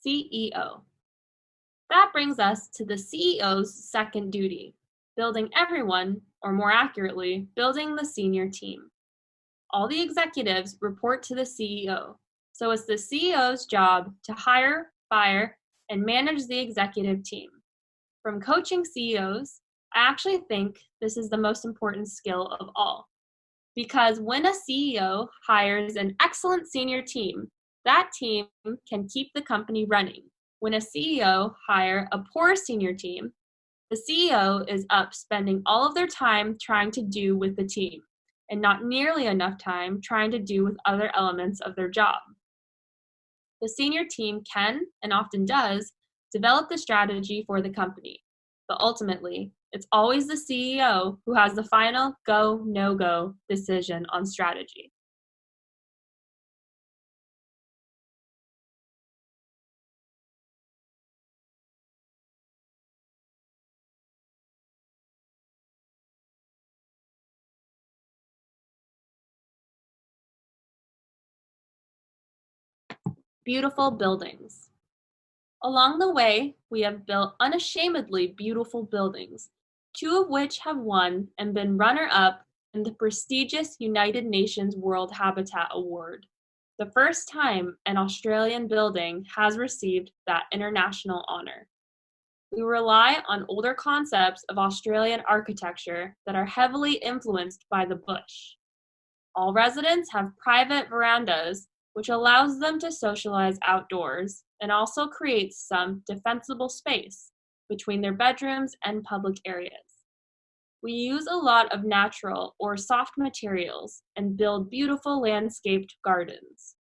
CEO. That brings us to the CEO's second duty, building everyone, or more accurately, building the senior team. All the executives report to the CEO, so it's the CEO's job to hire, fire, and manage the executive team. From coaching CEOs, I actually think this is the most important skill of all. Because when a CEO hires an excellent senior team, that team can keep the company running. When a CEO hires a poor senior team, the CEO is up spending all of their time trying to do with the team, and not nearly enough time trying to do with other elements of their job. The senior team can, and often does, develop the strategy for the company, but ultimately, it's always the CEO who has the final go, no-go decision on strategy. Beautiful buildings. Along the way, we have built unashamedly beautiful buildings, two of which have won and been runner-up in the prestigious United Nations World Habitat Award, the first time an Australian building has received that international honor. We rely on older concepts of Australian architecture that are heavily influenced by the bush. All residents have private verandas, which allows them to socialize outdoors and also creates some defensible space between their bedrooms and public areas. We use a lot of natural or soft materials and build beautiful landscaped gardens.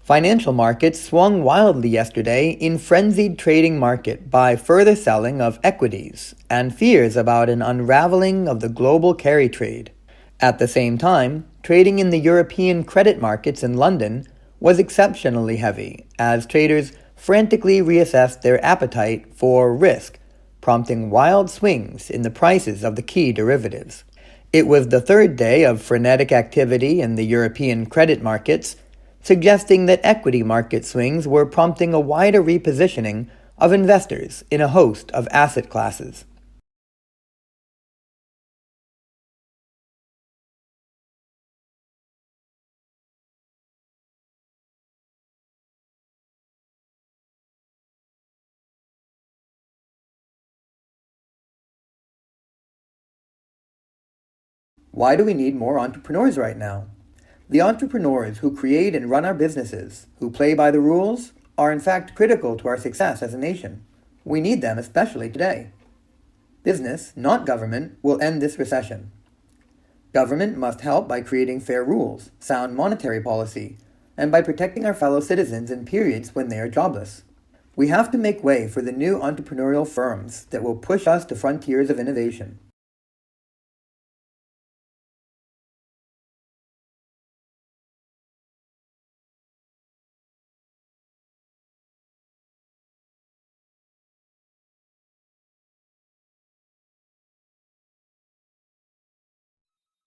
Financial markets swung wildly yesterday in frenzied trading market by further selling of equities and fears about an unraveling of the global carry trade. At the same time, trading in the European credit markets in London was exceptionally heavy as traders frantically reassessed their appetite for risk, prompting wild swings in the prices of the key derivatives. It was the third day of frenetic activity in the European credit markets, suggesting that equity market swings were prompting a wider repositioning of investors in a host of asset classes. Why do we need more entrepreneurs right now? The entrepreneurs who create and run our businesses, who play by the rules, are in fact critical to our success as a nation. We need them especially today. Business, not government, will end this recession. Government must help by creating fair rules, sound monetary policy, and by protecting our fellow citizens in periods when they are jobless. We have to make way for the new entrepreneurial firms that will push us to frontiers of innovation.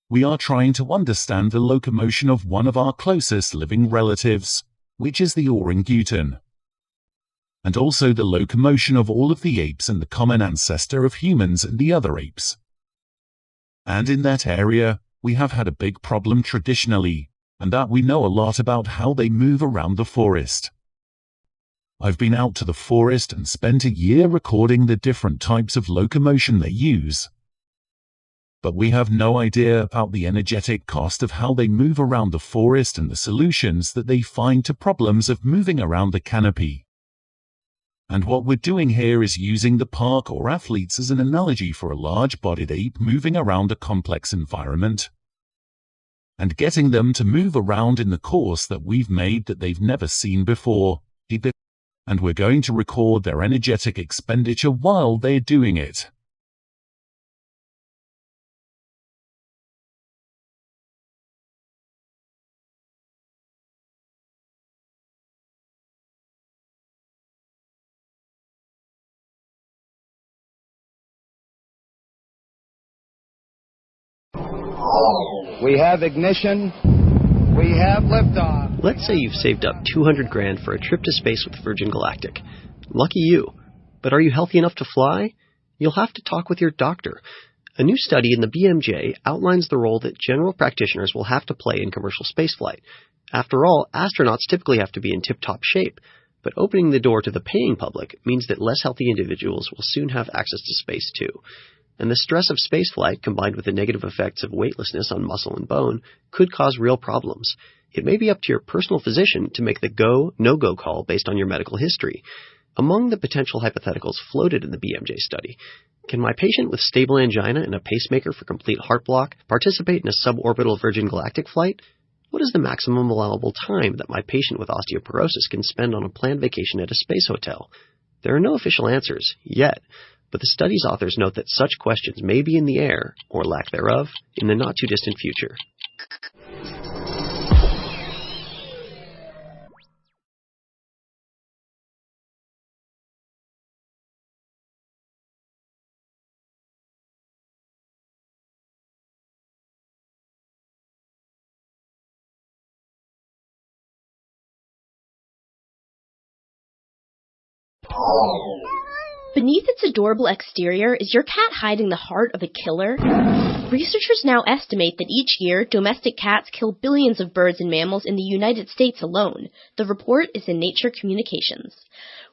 We are trying to understand the locomotion of one of our closest living relatives, which is the orangutan, and also the locomotion of all of the apes and the common ancestor of humans and the other apes. And in that area, we have had a big problem traditionally, and that we know a lot about how they move around the forest. I've been out to the forest and spent a year recording the different types of locomotion they use. But we have no idea about the energetic cost of how they move around the forest and the solutions that they find to problems of moving around the canopy. And what we're doing here is using the park or athletes as an analogy for a large-bodied ape moving around a complex environment, and getting them to move around in the course that we've made that they've never seen before, and we're going to record their energetic expenditure while they're doing it. We have ignition. We have liftoff. Let's say you've saved up $200,000 for a trip to space with Virgin Galactic. Lucky you. But are you healthy enough to fly? You'll have to talk with your doctor. A new study in the BMJ outlines the role that general practitioners will have to play in commercial spaceflight. After all, astronauts typically have to be in tip-top shape, but opening the door to the paying public means that less healthy individuals will soon have access to space too. And the stress of spaceflight, combined with the negative effects of weightlessness on muscle and bone, could cause real problems. It may be up to your personal physician to make the go, no-go call based on your medical history. Among the potential hypotheticals floated in the BMJ study, can my patient with stable angina and a pacemaker for complete heart block participate in a suborbital Virgin Galactic flight? What is the maximum allowable time that my patient with osteoporosis can spend on a planned vacation at a space hotel? There are no official answers, yet, but the study's authors note that such questions may be in the air, or lack thereof, in the not-too-distant future. Beneath its adorable exterior, is your cat hiding the heart of a killer? Researchers now estimate that each year, domestic cats kill billions of birds and mammals in the United States alone. The report is in Nature Communications.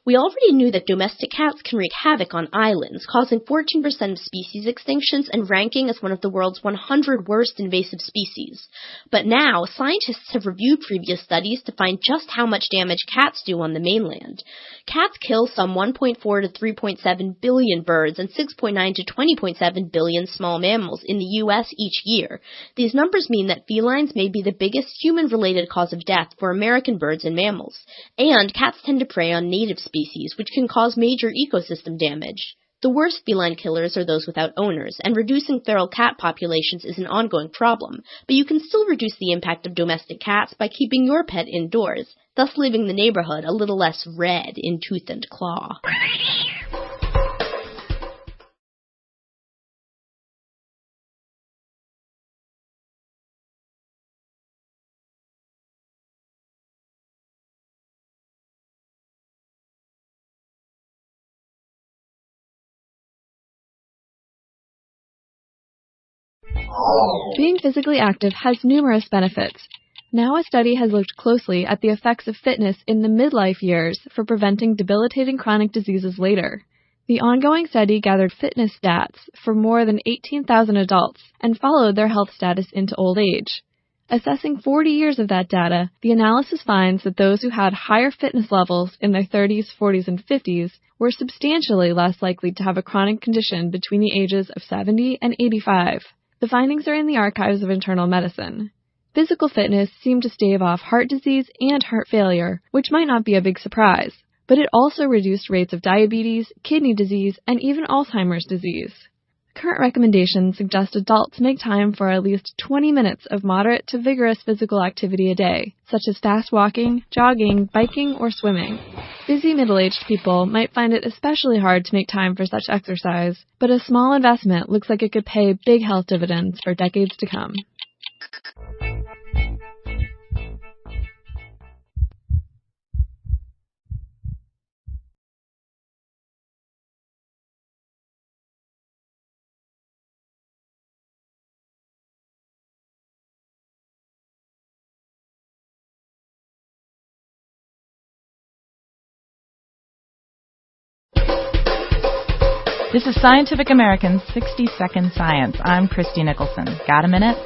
We already knew that domestic cats can wreak havoc on islands, causing 14% of species extinctions and ranking as one of the world's 100 worst invasive species. But now, scientists have reviewed previous studies to find just how much damage cats do on the mainland. Cats kill some 1.4 to 3.7 billion birds and 6.9 to 20.7 billion small mammals in the U.S. each year. These numbers mean that felines may be the biggest human-related cause of death for American birds and mammals. And cats tend to prey on native species, which can cause major ecosystem damage. The worst feline killers are those without owners, and reducing feral cat populations is an ongoing problem, but you can still reduce the impact of domestic cats by keeping your pet indoors, thus leaving the neighborhood a little less red in tooth and claw. Being physically active has numerous benefits. Now a study has looked closely at the effects of fitness in the midlife years for preventing debilitating chronic diseases later. The ongoing study gathered fitness stats for more than 18,000 adults and followed their health status into old age. Assessing 40 years of that data, the analysis finds that those who had higher fitness levels in their 30s, 40s, and 50s were substantially less likely to have a chronic condition between the ages of 70 and 85. The findings are in the Archives of Internal Medicine. Physical fitness seemed to stave off heart disease and heart failure, which might not be a big surprise, but it also reduced rates of diabetes, kidney disease, and even Alzheimer's disease. Current recommendations suggest adults make time for at least 20 minutes of moderate to vigorous physical activity a day, such as fast walking, jogging, biking, or swimming. Busy middle-aged people might find it especially hard to make time for such exercise, but a small investment looks like it could pay big health dividends for decades to come. This is Scientific American's 60-Second Science. I'm Christy Nicholson. Got a minute?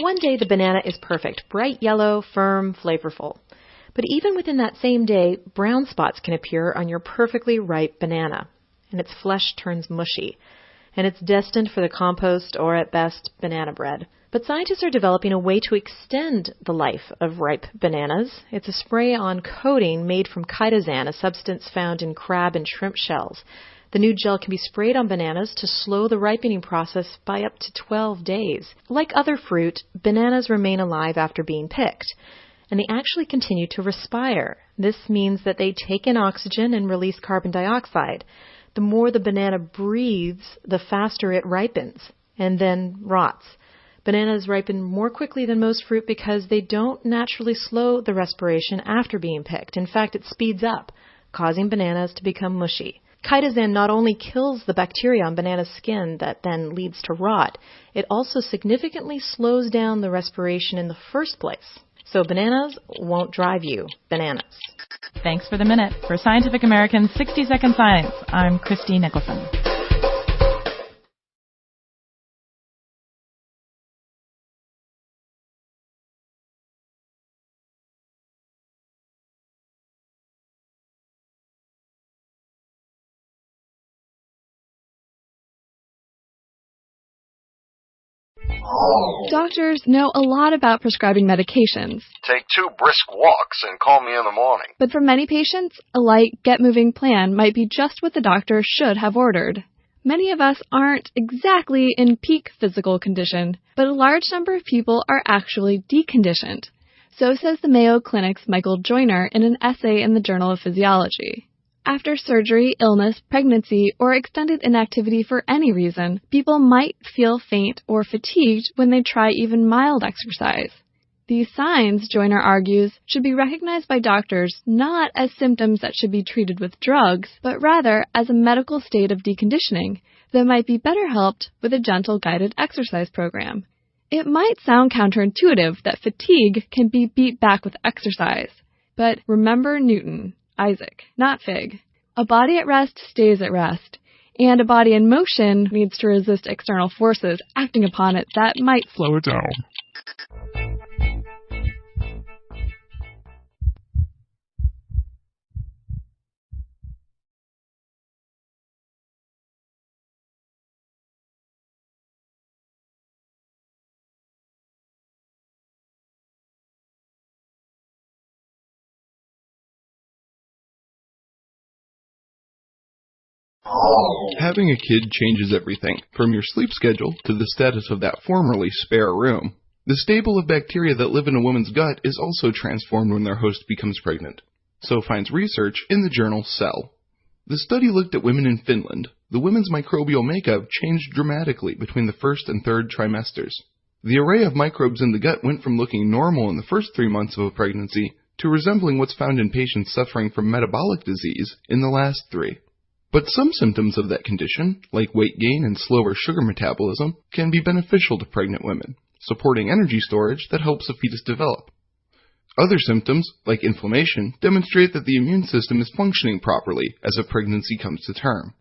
One day the banana is perfect, bright yellow, firm, flavorful. But even within that same day, brown spots can appear on your perfectly ripe banana, and its flesh turns mushy, and it's destined for the compost or, at best, banana bread. But scientists are developing a way to extend the life of ripe bananas. It's a spray-on coating made from chitosan, a substance found in crab and shrimp shells. The new gel can be sprayed on bananas to slow the ripening process by up to 12 days. Like other fruit, bananas remain alive after being picked, and they actually continue to respire. This means that they take in oxygen and release carbon dioxide. The more the banana breathes, the faster it ripens. and then rots. Bananas ripen more quickly than most fruit because they don't naturally slow the respiration after being picked. In fact, it speeds up, causing bananas to become mushy. Chitosan not only kills the bacteria on banana skin that then leads to rot, it also significantly slows down the respiration in the first place. So bananas won't drive you bananas. Thanks for the minute. For Scientific American's 60-Second Science, I'm Christy Nicholson. Doctors know a lot about prescribing medications. Take 2 brisk walks and call me in the morning. But for many patients, a light, get-moving plan might be just what the doctor should have ordered. Many of us aren't exactly in peak physical condition, but a large number of people are actually deconditioned. So says the Mayo Clinic's Michael Joyner in an essay in the Journal of Physiology. After surgery, illness, pregnancy, or extended inactivity for any reason, people might feel faint or fatigued when they try even mild exercise. These signs, Joyner argues, should be recognized by doctors not as symptoms that should be treated with drugs, but rather as a medical state of deconditioning that might be better helped with a gentle guided exercise program. It might sound counterintuitive that fatigue can be beat back with exercise, but remember Newton. Isaac, not Fig. A body at rest stays at rest, and a body in motion needs to resist external forces acting upon it that might slow it down. Having a kid changes everything, from your sleep schedule to the status of that formerly spare room. The stable of bacteria that live in a woman's gut is also transformed when their host becomes pregnant. So finds research in the journal Cell. The study looked at women in Finland. The women's microbial makeup changed dramatically between the first and third trimesters. The array of microbes in the gut went from looking normal in the first 3 months of a pregnancy to resembling what's found in patients suffering from metabolic disease in the last 3. But some symptoms of that condition, like weight gain and slower sugar metabolism, can be beneficial to pregnant women, supporting energy storage that helps a fetus develop. Other symptoms, like inflammation, demonstrate that the immune system is functioning properly as a pregnancy comes to term.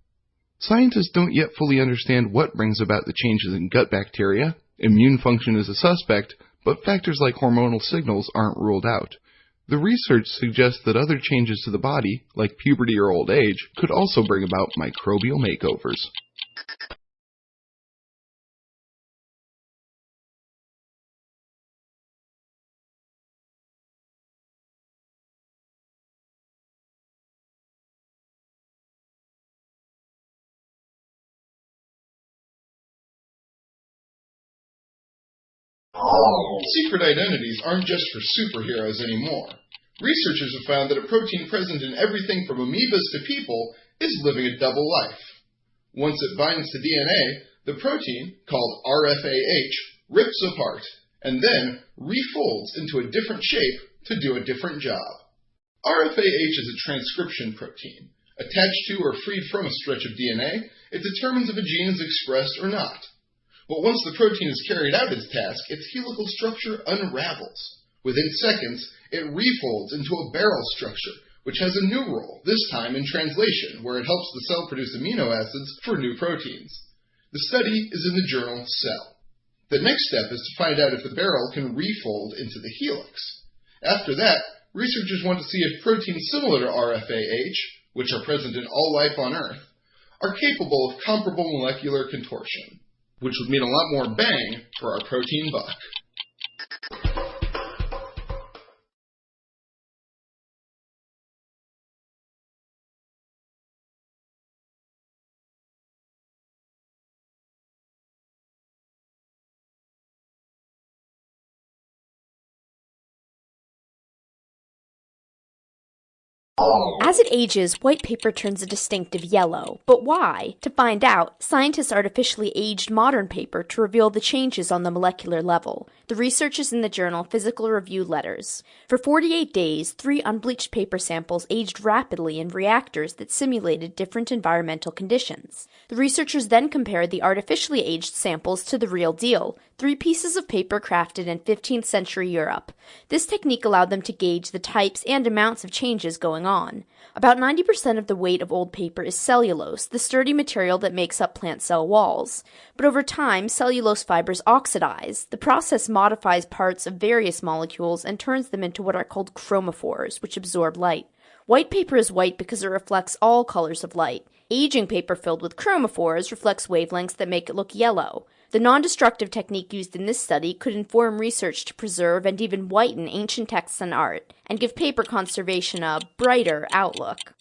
Scientists don't yet fully understand what brings about the changes in gut bacteria. Immune function is a suspect, but factors like hormonal signals aren't ruled out. The research suggests that other changes to the body, like puberty or old age, could also bring about microbial makeovers. Secret identities aren't just for superheroes anymore. Researchers have found that a protein present in everything from amoebas to people is living a double life. Once it binds to DNA, the protein, called RFAH, rips apart and then refolds into a different shape to do a different job. RFAH is a transcription protein. Attached to or freed from a stretch of DNA, it determines if a gene is expressed or not. But once the protein has carried out its task, its helical structure unravels. Within seconds, it refolds into a barrel structure, which has a new role, this time in translation, where it helps the cell produce amino acids for new proteins. The study is in the journal Cell. The next step is to find out if the barrel can refold into the helix. After that, researchers want to see if proteins similar to RFAH, which are present in all life on Earth, are capable of comparable molecular contortion, which would mean a lot more bang for our protein buck. As it ages, white paper turns a distinctive yellow. But why? To find out, scientists artificially aged modern paper to reveal the changes on the molecular level. The research is in the journal Physical Review Letters. For 48 days, 3 unbleached paper samples aged rapidly in reactors that simulated different environmental conditions. The researchers then compared the artificially aged samples to the real deal, 3 pieces of paper crafted in 15th century Europe. This technique allowed them to gauge the types and amounts of changes going on. About 90% of the weight of old paper is cellulose, the sturdy material that makes up plant cell walls. But over time, cellulose fibers oxidize. The process modifies parts of various molecules and turns them into what are called chromophores, which absorb light. White paper is white because it reflects all colors of light. Aging paper filled with chromophores reflects wavelengths that make it look yellow. The non-destructive technique used in this study could inform research to preserve and even whiten ancient texts and art, and give paper conservation a brighter outlook.